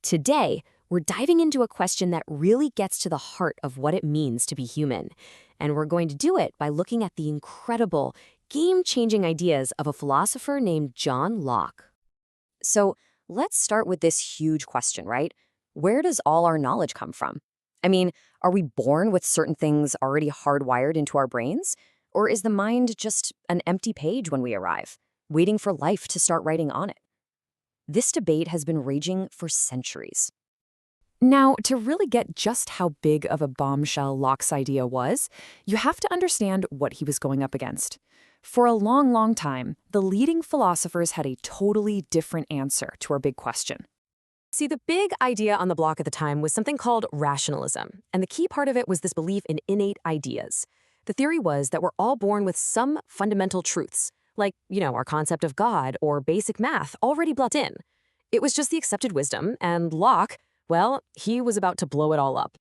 Today, we're diving into a question that really gets to the heart of what it means to be human. And we're going to do it by looking at the incredible, game-changing ideas of a philosopher named John Locke. So let's start with this huge question, right? Where does all our knowledge come from? I mean, are we born with certain things already hardwired into our brains? Or is the mind just an empty page when we arrive, waiting for life to start writing on it? This debate has been raging for centuries. Now, to really get just how big of a bombshell Locke's idea was, you have to understand what he was going up against. For a long, long time, the leading philosophers had a totally different answer to our big question. See, the big idea on the block at the time was something called rationalism, and the key part of it was this belief in innate ideas. The theory was that we're all born with some fundamental truths, like, our concept of God or basic math already built in. It was just the accepted wisdom, and Locke, well, he was about to blow it all up.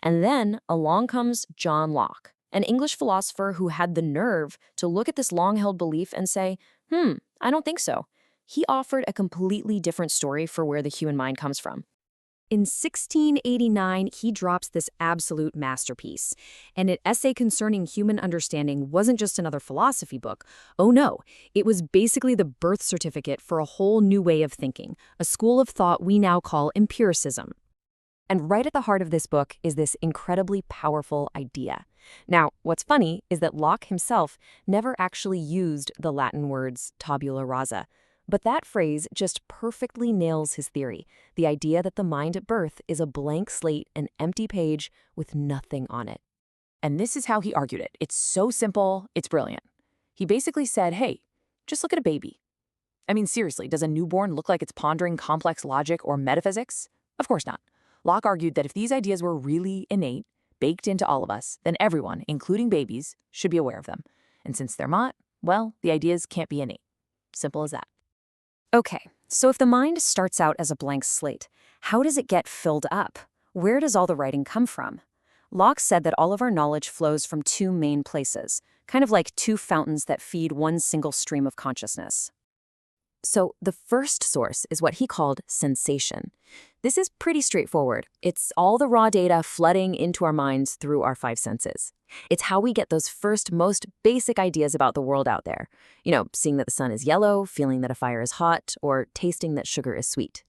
And then along comes John Locke, an English philosopher who had the nerve to look at this long-held belief and say, I don't think so. He offered a completely different story for where the human mind comes from. In 1689, he drops this absolute masterpiece. And an essay concerning human understanding wasn't just another philosophy book. Oh no, it was basically the birth certificate for a whole new way of thinking, a school of thought we now call empiricism. And right at the heart of this book is this incredibly powerful idea. Now, what's funny is that Locke himself never actually used the Latin words tabula rasa. But that phrase just perfectly nails his theory, the idea that the mind at birth is a blank slate, an empty page with nothing on it. And this is how he argued it. It's so simple, it's brilliant. He basically said, hey, just look at a baby. I mean, seriously, does a newborn look like it's pondering complex logic or metaphysics? Of course not. Locke argued that if these ideas were really innate, baked into all of us, then everyone, including babies, should be aware of them. And since they're not, well, the ideas can't be innate. Simple as that. Okay, so if the mind starts out as a blank slate, how does it get filled up? Where does all the writing come from? Locke said that all of our knowledge flows from two main places, kind of like two fountains that feed one single stream of consciousness. So the first source is what he called sensation. This is pretty straightforward. It's all the raw data flooding into our minds through our five senses. It's how we get those first, most basic ideas about the world out there. Seeing that the sun is yellow, feeling that a fire is hot, or tasting that sugar is sweet.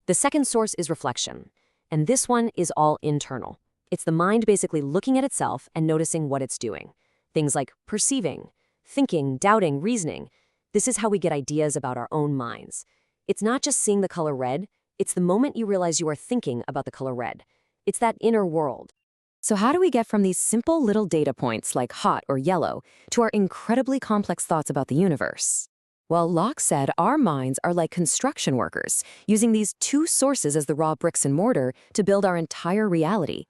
The second source is reflection, and this one is all internal. It's the mind basically looking at itself and noticing what it's doing. Things like perceiving, thinking, doubting, reasoning. This is how we get ideas about our own minds. It's not just seeing the color red, it's the moment you realize you are thinking about the color red. It's that inner world. So how do we get from these simple little data points like hot or yellow to our incredibly complex thoughts about the universe? Well, Locke said our minds are like construction workers, using these two sources as the raw bricks and mortar to build our entire reality.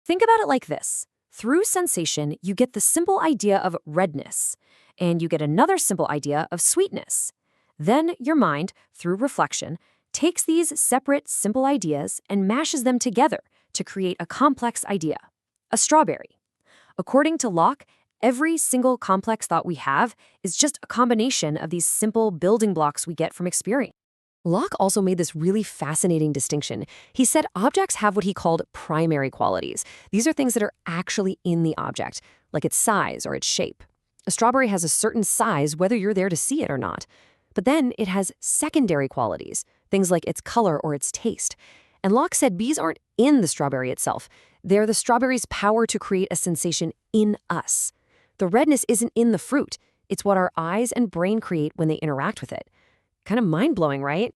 Think about it like this. Through sensation, you get the simple idea of redness, and you get another simple idea of sweetness. Then your mind, through reflection, takes these separate, simple ideas and mashes them together to create a complex idea, a strawberry. According to Locke, every single complex thought we have is just a combination of these simple building blocks we get from experience. Locke also made this really fascinating distinction. He said objects have what he called primary qualities. These are things that are actually in the object, like its size or its shape. A strawberry has a certain size whether you're there to see it or not. But then it has secondary qualities, things like its color or its taste. And Locke said these aren't in the strawberry itself. They're the strawberry's power to create a sensation in us. The redness isn't in the fruit. It's what our eyes and brain create when they interact with it. Kind of mind-blowing, right?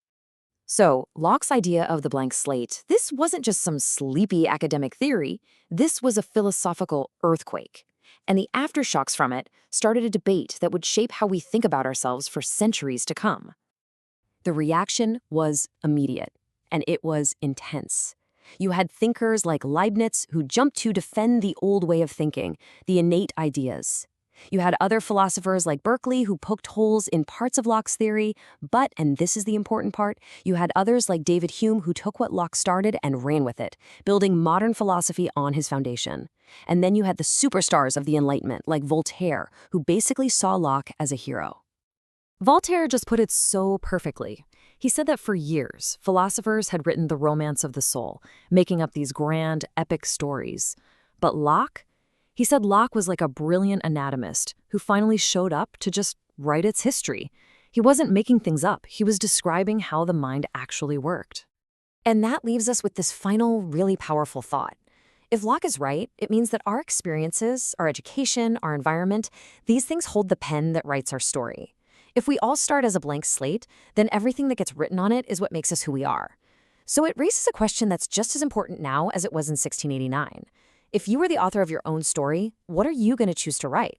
So, Locke's idea of the blank slate, this wasn't just some sleepy academic theory. This was a philosophical earthquake. And the aftershocks from it started a debate that would shape how we think about ourselves for centuries to come. The reaction was immediate, and it was intense. You had thinkers like Leibniz who jumped to defend the old way of thinking, the innate ideas. You had other philosophers like Berkeley who poked holes in parts of Locke's theory, but, and this is the important part, you had others like David Hume who took what Locke started and ran with it, building modern philosophy on his foundation. And then you had the superstars of the Enlightenment like Voltaire, who basically saw Locke as a hero. Voltaire just put it so perfectly. He said that for years, philosophers had written the romance of the soul, making up these grand, epic stories. But Locke? He said Locke was like a brilliant anatomist who finally showed up to just write its history. He wasn't making things up, he was describing how the mind actually worked. And that leaves us with this final, really powerful thought. If Locke is right, it means that our experiences, our education, our environment, these things hold the pen that writes our story. If we all start as a blank slate, then everything that gets written on it is what makes us who we are. So it raises a question that's just as important now as it was in 1689. If you were the author of your own story, what are you going to choose to write?